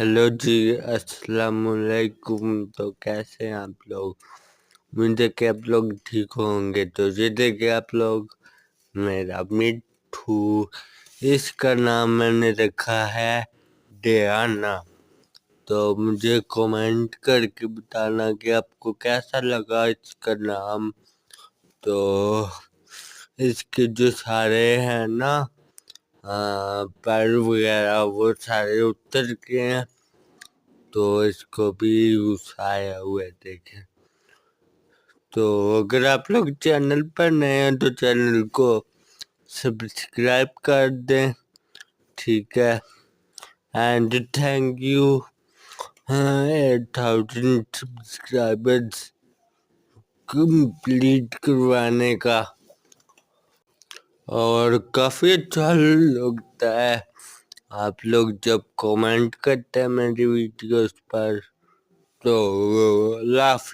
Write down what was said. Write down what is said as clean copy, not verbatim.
Hello जी, अस्सलाम वालेकुम। तो कैसे हैं आप लोग? मुझे कि आप लोग ठीक होंगे। तो ये देखिए आप लोग, मेरा मिट्ठू, इसका नाम मैंने रखा है डियाना। तो मुझे कमेंट करके बताना कि आपको कैसा लगा इसका नाम। तो इसके जो सारे हैं ना पैर वगैरह वो सारे उतर के हैं, तो इसको भी घुसाया हुआ है, देखें। तो अगर आप लोग चैनल पर नए हैं तो चैनल को सब्सक्राइब कर दें, ठीक है। And thank you 8,000 subscribers complete करवाने का। और काफ़ी अच्छा लगता है आप लोग जब कमेंट करते हैं मेरी वीडियोस पर। तो लाफी